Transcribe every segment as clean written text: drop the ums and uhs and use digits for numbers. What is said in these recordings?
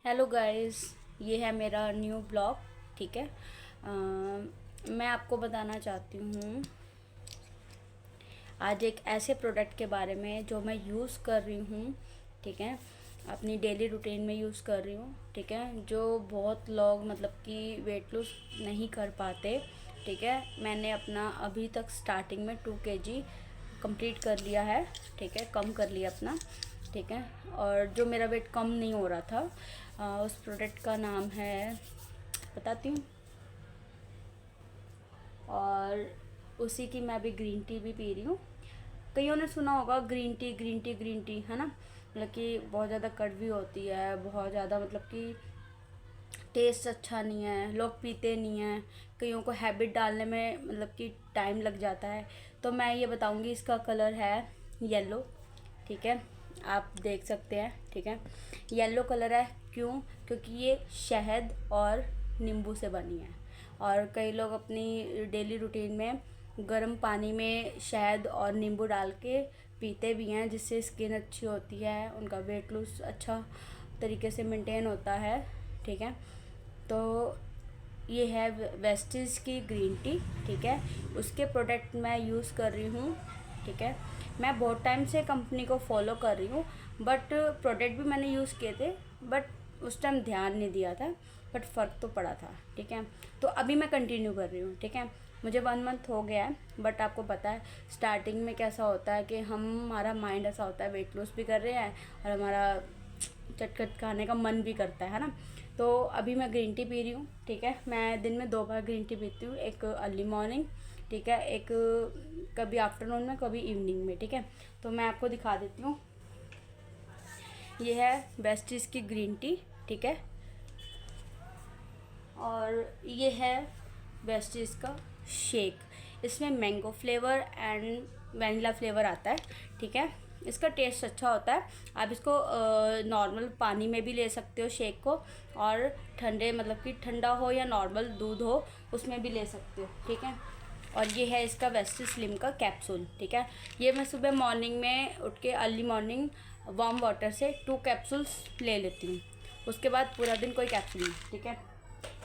Hello guys, ये है मेरा न्यू ब्लॉग। ठीक है। मैं आपको बताना चाहती हूँ आज एक ऐसे प्रोडक्ट के बारे में जो मैं यूज़ कर रही हूँ। ठीक है, अपनी डेली रूटीन में यूज़ कर रही हूँ। ठीक है, जो बहुत लोग मतलब कि वेट लूज़ नहीं कर पाते। ठीक है, मैंने अपना अभी तक स्टार्टिंग में 2 kg कंप्लीट कर लिया है। ठीक है, कम कर लिया अपना। ठीक है, और जो मेरा वेट कम नहीं हो रहा था, उस प्रोडक्ट का नाम है, बताती हूँ। और उसी की मैं अभी ग्रीन टी भी पी रही हूँ। कईयों ने सुना होगा green tea green tea green tea, है ना। मतलब कि बहुत ज़्यादा कड़वी होती है, बहुत ज़्यादा मतलब कि टेस्ट अच्छा नहीं है, लोग पीते नहीं हैं। कईयों को हैबिट डालने में मतलब कि टाइम लग जाता है। तो मैं ये बताऊंगी, इसका कलर है येलो। ठीक है, आप देख सकते हैं। ठीक है, येलो कलर है। क्यों? क्योंकि ये शहद और नींबू से बनी है। और कई लोग अपनी डेली रूटीन में गर्म पानी में शहद और नींबू डाल के पीते भी हैं, जिससे स्किन अच्छी होती है, उनका वेट लूज अच्छा तरीके से मेंटेन होता है। ठीक है, तो ये है वेस्टीज की ग्रीन टी। ठीक है, उसके प्रोडक्ट मैं यूज़ कर रही हूँ। ठीक है, मैं बहुत टाइम से कंपनी को फॉलो कर रही हूँ, बट प्रोडक्ट भी मैंने यूज़ किए थे, बट उस टाइम ध्यान नहीं दिया था, बट फ़र्क तो पड़ा था। ठीक है, तो अभी मैं कंटिन्यू कर रही हूँ। ठीक है, मुझे 1 मंथ हो गया है, बट आपको पता है स्टार्टिंग में कैसा होता है कि हमारा माइंड ऐसा होता है, वेट लॉस भी कर रहे हैं और हमारा चटखट खाने का मन भी करता है ना। तो अभी मैं ग्रीन टी पी रही हूँ। ठीक है, मैं दिन में 2 बार ग्रीन टी पीती हूँ, एक अर्ली मॉर्निंग, ठीक है, एक कभी आफ्टरनून में, कभी इवनिंग में। ठीक है, तो मैं आपको दिखा देती हूँ। ये है बेस्टीज की ग्रीन टी। ठीक है, और ये है बेस्टीज का शेक। इसमें mango flavour and vanilla flavour आता है। ठीक है, इसका टेस्ट अच्छा होता है। आप इसको नॉर्मल पानी में भी ले सकते हो शेक को, और ठंडे मतलब कि ठंडा हो या नॉर्मल दूध हो उसमें भी ले सकते हो। ठीक है, और ये है इसका वेस्टी स्लिम का कैप्सूल। ठीक है, ये मैं सुबह मॉर्निंग में उठ के अर्ली मॉर्निंग वार्म वाटर से 2 कैप्सूल्स ले लेती हूँ। उसके बाद पूरा दिन कोई कैप्सूल नहीं। ठीक है,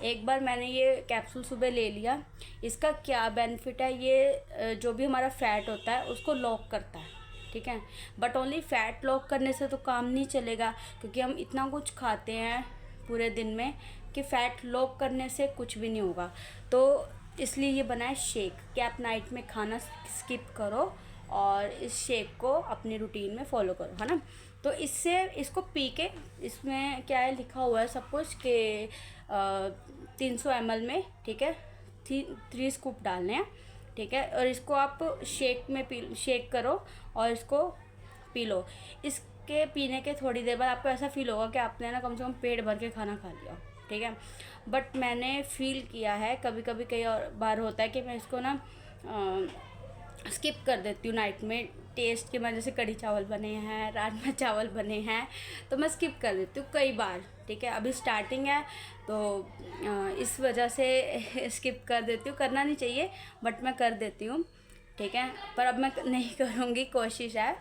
एक बार मैंने ये कैप्सूल सुबह ले लिया। इसका क्या बेनिफिट है, ये जो भी हमारा फैट होता है उसको लॉक करता है। ठीक है, बट ओनली फैट लॉक करने से तो काम नहीं चलेगा, क्योंकि हम इतना कुछ खाते हैं पूरे दिन में कि फ़ैट लॉक करने से कुछ भी नहीं होगा। तो इसलिए ये बना है शेक, कि आप नाइट में खाना स्किप करो और इस शेक को अपनी रूटीन में फॉलो करो, है ना। तो इससे इसको पी के, इसमें क्या है लिखा हुआ है सब कुछ कि 300 ml में, ठीक है, 3 स्कूप डालने हैं। ठीक है, और इसको आप शेक में शेक करो और इसको पी लो। इसके पीने के थोड़ी देर बाद आपको ऐसा फील होगा कि आपने ना कम से कम पेट भर के खाना खा लिया। ठीक है, बट मैंने फील किया है, कभी कभी कई और बार होता है कि मैं इसको ना स्किप कर देती हूँ नाइट में, टेस्ट के वजह से कढ़ी चावल बने हैं, राजमा चावल बने हैं, तो मैं स्किप कर देती हूँ कई बार। ठीक है, अभी स्टार्टिंग है तो इस वजह से स्किप कर देती हूँ। करना नहीं चाहिए, बट मैं कर देती हूँ। ठीक है, पर अब मैं नहीं करूँगी, कोशिश है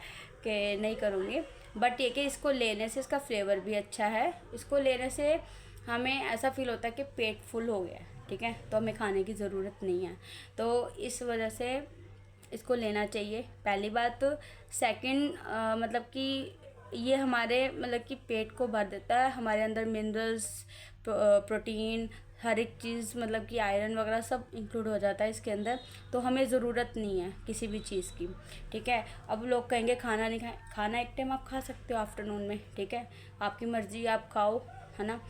कि नहीं करूँगी। बट ये कि इसको लेने से इसका फ्लेवर भी अच्छा है। इसको लेने से हमें ऐसा फील होता है कि पेट फुल हो गया है। ठीक है, तो हमें खाने की ज़रूरत नहीं है, तो इस वजह से इसको लेना चाहिए, पहली बात। तो सेकंड मतलब कि ये हमारे मतलब कि पेट को भर देता है, हमारे अंदर मिनरल्स, प्रोटीन, हर एक चीज़ मतलब कि आयरन वगैरह सब इंक्लूड हो जाता है इसके अंदर, तो हमें ज़रूरत नहीं है किसी भी चीज़ की। ठीक है, अब लोग कहेंगे खाना नहीं खाए, खाना एक टाइम आप खा सकते हो आफ्टरनून में। ठीक है, आपकी मर्ज़ी, आप खाओ, है ना।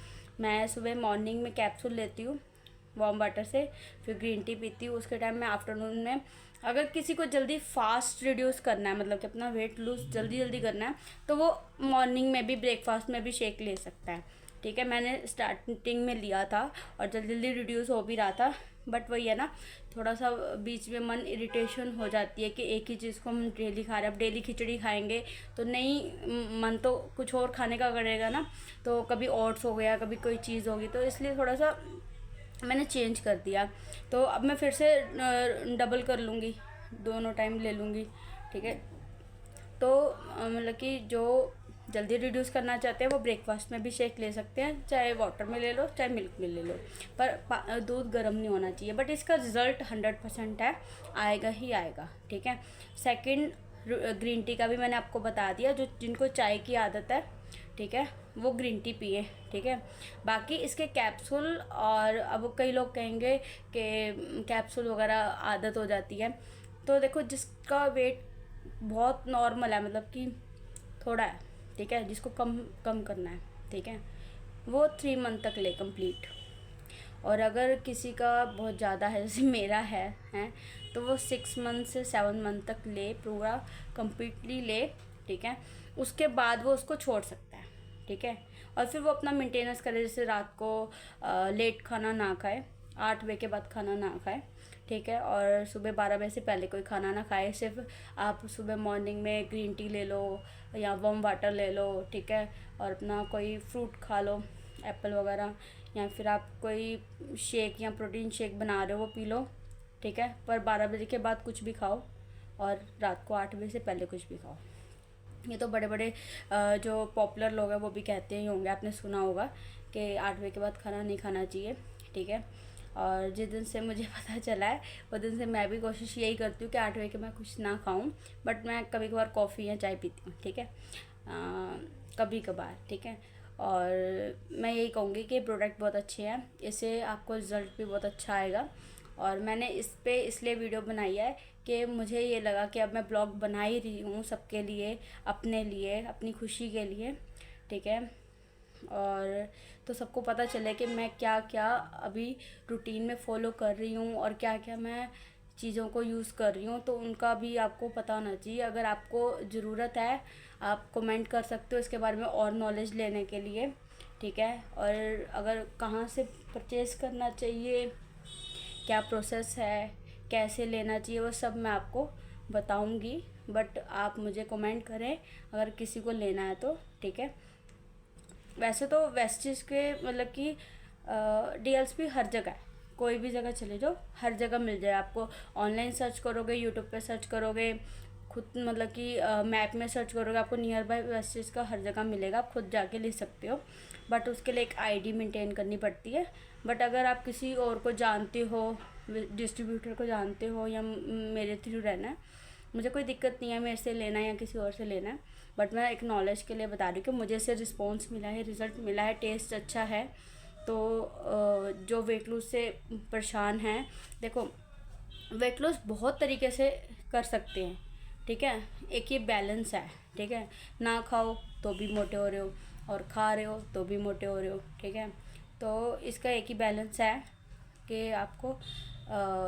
मैं सुबह मॉर्निंग में कैप्सूल लेती हूँ वार्म वाटर से, फिर ग्रीन टी पीती हूँ। उसके टाइम में आफ्टरनून में, अगर किसी को जल्दी फास्ट रिड्यूस करना है, मतलब कि अपना वेट लूज जल्दी जल्दी करना है, तो वो मॉर्निंग में भी, ब्रेकफास्ट में भी शेक ले सकता है। ठीक है, मैंने स्टार्टिंग में लिया था और जल्दी जल्दी रिड्यूस हो भी रहा था, बट वही है ना, थोड़ा सा बीच में मन इरिटेशन हो जाती है कि एक ही चीज़ को हम डेली खा रहे हैं। अब डेली खिचड़ी खाएंगे तो नहीं, मन तो कुछ और खाने का करेगा ना। तो कभी ओट्स हो गया, कभी कोई चीज़ होगी, तो इसलिए थोड़ा सा मैंने चेंज कर दिया। तो अब मैं फिर से डबल कर लूँगी, दोनों टाइम ले लूँगी। ठीक है, तो मतलब कि जो जल्दी रिड्यूस करना चाहते हैं वो ब्रेकफास्ट में भी शेक ले सकते हैं, चाहे वाटर में ले लो चाहे मिल्क में ले लो, पर दूध गर्म नहीं होना चाहिए। बट इसका रिज़ल्ट 100% है, आएगा ही आएगा, ठीक है। सेकंड, ग्रीन टी का भी मैंने आपको बता दिया, जो जिनको चाय की आदत है, ठीक है, वो ग्रीन टी पिए, ठीक है। बाकी इसके कैप्सूल, और अब कई लोग कहेंगे कि कैप्सूल वगैरह आदत हो जाती है, तो देखो जिसका वेट बहुत नॉर्मल है, मतलब कि थोड़ा है, ठीक है, जिसको कम कम करना है, ठीक है, वो 3 मंथ तक ले कंप्लीट। और अगर किसी का बहुत ज़्यादा है, जैसे मेरा है तो वो 6 मंथ से 7 मंथ तक ले, पूरा कम्प्लीटली ले, ठीक है। उसके बाद वो उसको छोड़ सकता है, ठीक है। और फिर वो अपना मेंटेनेंस करे, जैसे रात को लेट खाना ना खाए, 8 बजे के बाद खाना ना खाए, ठीक है। और सुबह 12 बजे से पहले कोई खाना ना खाए, सिर्फ आप सुबह मॉर्निंग में ग्रीन टी ले लो या वार्म वाटर ले लो, ठीक है। और अपना कोई फ्रूट खा लो, एप्पल वगैरह, या फिर आप कोई शेक या प्रोटीन शेक बना रहे हो वो पी लो, ठीक है। पर 12 बजे के बाद कुछ भी खाओ, और रात को 8 बजे से पहले कुछ भी खाओ। ये तो बड़े बड़े जो पॉपुलर लोग हैं वो भी कहते ही होंगे, आपने सुना होगा कि 8 बजे के बाद खाना नहीं खाना चाहिए, ठीक है। और जिस दिन से मुझे पता चला है उस दिन से मैं भी कोशिश यही करती हूँ कि 8 बजे के मैं कुछ ना खाऊं, बट मैं कभी कभार कॉफ़ी या चाय पीती हूँ, ठीक है, कभी कभार, ठीक है। और मैं यही कहूँगी कि प्रोडक्ट बहुत अच्छे हैं, इससे आपको रिज़ल्ट भी बहुत अच्छा आएगा। और मैंने इस पे इसलिए वीडियो बनाई है कि मुझे ये लगा कि अब मैं ब्लॉग बना ही रही हूँ सबके लिए, अपने लिए, अपनी खुशी के लिए, ठीक है। और तो सबको पता चले कि मैं क्या क्या अभी रूटीन में फ़ॉलो कर रही हूँ और क्या क्या मैं चीज़ों को यूज़ कर रही हूँ, तो उनका भी आपको पता होना चाहिए। अगर आपको ज़रूरत है आप कमेंट कर सकते हो इसके बारे में और नॉलेज लेने के लिए, ठीक है। और अगर कहाँ से परचेज़ करना चाहिए, क्या प्रोसेस है, कैसे लेना चाहिए, वो सब मैं आपको बताऊंगी, बट आप मुझे कमेंट करें अगर किसी को लेना है तो, ठीक है। वैसे तो वेस्टिज के मतलब कि डीएल्स भी हर जगह है, कोई भी जगह चले जाओ हर जगह मिल जाए आपको। ऑनलाइन सर्च करोगे, यूट्यूब पे सर्च करोगे, खुद मतलब कि मैप में सर्च करोगे, आपको नियर बाय वेस्टिज का हर जगह मिलेगा, आप खुद जाके ले सकते हो। बट उसके लिए एक आईडी मेंटेन करनी पड़ती है। बट अगर आप किसी और को जानते हो, डिस्ट्रीब्यूटर को जानते हो, या मेरे थ्रू रहना है, मुझे कोई दिक्कत नहीं है मेरे से लेना है या किसी और से लेना है, बट मैं एक नॉलेज के लिए बता रही हूँ कि मुझे इससे रिस्पॉन्स मिला है, रिज़ल्ट मिला है, टेस्ट अच्छा है। तो जो वेट लूज़ से परेशान हैं, देखो वेट लॉस बहुत तरीके से कर सकते हैं, ठीक है। एक ये बैलेंस है, ठीक है, ना खाओ तो भी मोटे हो रहे हो और खा रहे हो तो भी मोटे हो रहे हो, ठीक है। तो इसका एक ही बैलेंस है कि आपको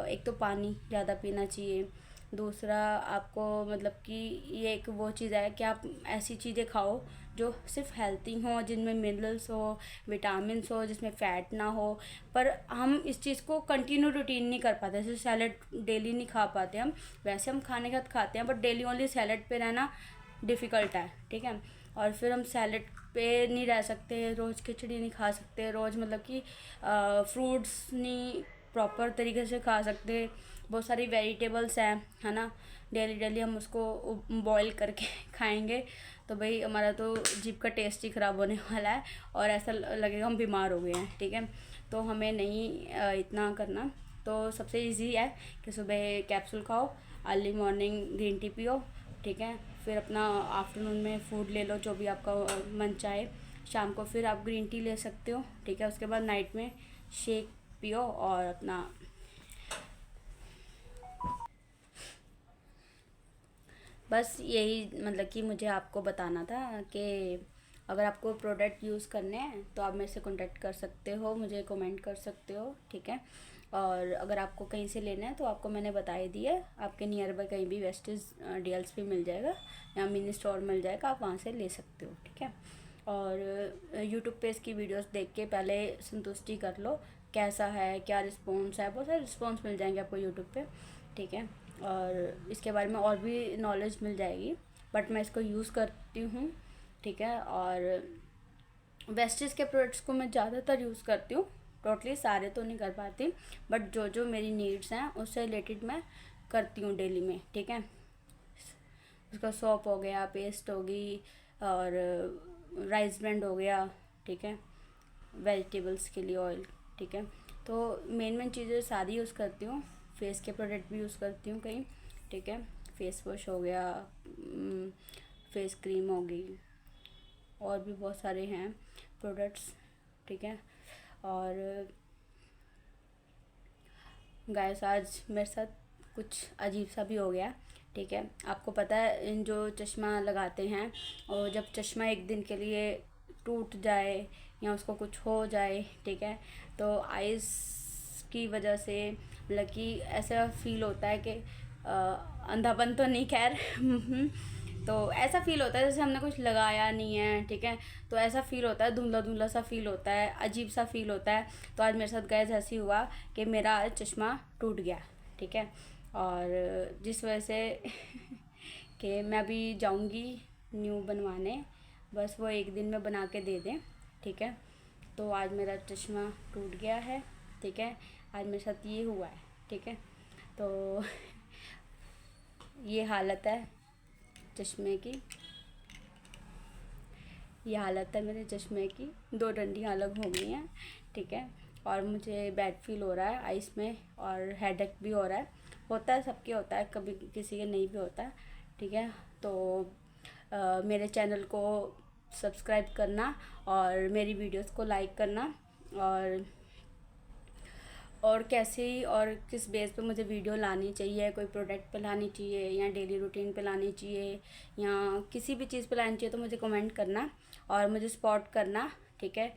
एक तो पानी ज़्यादा पीना चाहिए, दूसरा आपको मतलब कि ये एक वो चीज़ है कि आप ऐसी चीज़ें खाओ जो सिर्फ हेल्थी हो, जिनमें मिनरल्स हो, विटामिन्स हो, जिसमें फ़ैट ना हो। पर हम इस चीज़ को कंटिन्यू रूटीन नहीं कर पाते, जैसे सैलड डेली नहीं खा पाते हम, वैसे हम खाने के साथ खाते हैं, बट डेली ओनली सैलड पे रहना डिफ़िकल्ट है, ठीक है। और फिर हम सैलड पे नहीं रह सकते, रोज़ खिचड़ी नहीं खा सकते, रोज़ मतलब कि फ्रूट्स नहीं प्रॉपर तरीके से खा सकते। बहुत सारी वेजिटेबल्स हैं, है ना, डेली डेली हम उसको बॉईल करके खाएंगे तो भाई हमारा तो जीभ का टेस्ट ही ख़राब होने वाला है और ऐसा लगेगा हम बीमार हो गए हैं, ठीक है। तो हमें नहीं इतना करना। तो सबसे इजी है कि सुबह कैप्सूल खाओ, अर्ली मॉर्निंग ग्रीन टी पियो, ठीक है। फिर अपना आफ्टरनून में फूड ले लो जो भी आपका मन चाहे, शाम को फिर आप ग्रीन टी ले सकते हो, ठीक है। उसके बाद नाइट में शेक पियो और अपना बस यही मतलब कि मुझे आपको बताना था कि अगर आपको प्रोडक्ट यूज़ करने हैं तो आप मेरे से कांटेक्ट कर सकते हो, मुझे कमेंट कर सकते हो, ठीक है। और अगर आपको कहीं से लेना है तो आपको मैंने बता ही दिया, आपके नियर बाय कहीं भी वेस्टेज डीएल्स भी मिल जाएगा या मिनी स्टोर मिल जाएगा, आप वहाँ से ले सकते हो, ठीक है। और यूट्यूब पे इसकी वीडियोस देख के पहले संतुष्टि कर लो कैसा है, क्या रिस्पॉन्स है, बहुत सारे रिस्पॉन्स मिल जाएंगे आपको यूट्यूब पे, ठीक है। और इसके बारे में और भी नॉलेज मिल जाएगी, बट मैं इसको यूज़ करती हूँ, ठीक है। और वेस्टेज के प्रोडक्ट्स को मैं ज़्यादातर यूज़ करती हूँ, टोटली सारे तो नहीं कर पाती, बट जो जो मेरी नीड्स हैं उससे रिलेटेड मैं करती हूँ डेली में, ठीक है। उसका सोप हो गया, पेस्ट होगी, और राइस ब्रांड हो गया, ठीक है, वेजिटेबल्स के लिए ऑयल, ठीक है। तो मेन चीज़ें सारी यूज़ करती हूँ। फेस के प्रोडक्ट भी यूज़ करती हूँ कहीं, ठीक है। फेस वॉश हो गया, फेस क्रीम हो गई, और भी बहुत सारे हैं प्रोडक्ट्स, ठीक है। और गाइस आज मेरे साथ कुछ अजीब सा भी हो गया, ठीक है। आपको पता है इन जो चश्मा लगाते हैं, और जब चश्मा एक दिन के लिए टूट जाए या उसको कुछ हो जाए, ठीक है, तो आइज़ की वजह से मतलब कि ऐसा फील होता है कि अंधापन तो नहीं, खैर तो ऐसा फील होता है जैसे हमने कुछ लगाया नहीं है, ठीक है। तो ऐसा फील होता है, धुंधला धुंधला सा फील होता है, अजीब सा फील होता है। तो आज मेरे साथ गाइस ऐसे हुआ कि मेरा आज चश्मा टूट गया, ठीक है। और जिस वजह से कि मैं अभी जाऊंगी न्यू बनवाने, बस वो एक दिन में बना के दे दें, ठीक है। तो आज मेरा चश्मा टूट गया है, ठीक है। आज मेरे साथ ये हुआ है, ठीक है। तो ये हालत है चश्मे की, ये हालत है मेरे चश्मे की, 2 डंडियाँ अलग हो गई हैं, ठीक है। और मुझे बैड फील हो रहा है आइस में, और हेडेक भी हो रहा है। होता है, सबके होता है, कभी किसी के नहीं भी होता है, ठीक है। तो मेरे चैनल को सब्सक्राइब करना और मेरी वीडियोस को लाइक करना, और कैसे और किस बेस पे मुझे वीडियो लानी चाहिए, कोई प्रोडक्ट पे लानी चाहिए या डेली रूटीन पे लानी चाहिए या किसी भी चीज़ पे लानी चाहिए, तो मुझे कमेंट करना और मुझे सपोर्ट करना, ठीक है।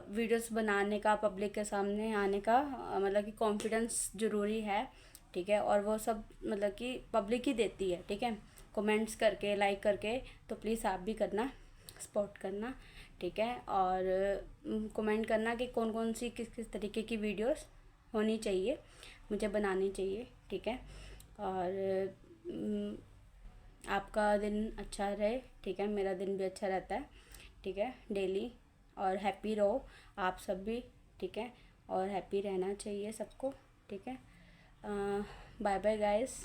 वीडियोस बनाने का, पब्लिक के सामने आने का मतलब कि कॉन्फिडेंस ज़रूरी है, ठीक है। और वो सब मतलब कि पब्लिक ही देती है, ठीक है, कमेंट्स करके, लाइक करके। तो प्लीज़ आप भी करना, सपोर्ट करना, ठीक है। और कमेंट करना कि कौन कौन सी किस किस तरीके की वीडियोस होनी चाहिए, मुझे बनानी चाहिए, ठीक है। और आपका दिन अच्छा रहे, ठीक है, मेरा दिन भी अच्छा रहता है, ठीक है, डेली। और हैप्पी रहो आप सब भी, ठीक है, और हैप्पी रहना चाहिए सबको, ठीक है। Bye bye guys.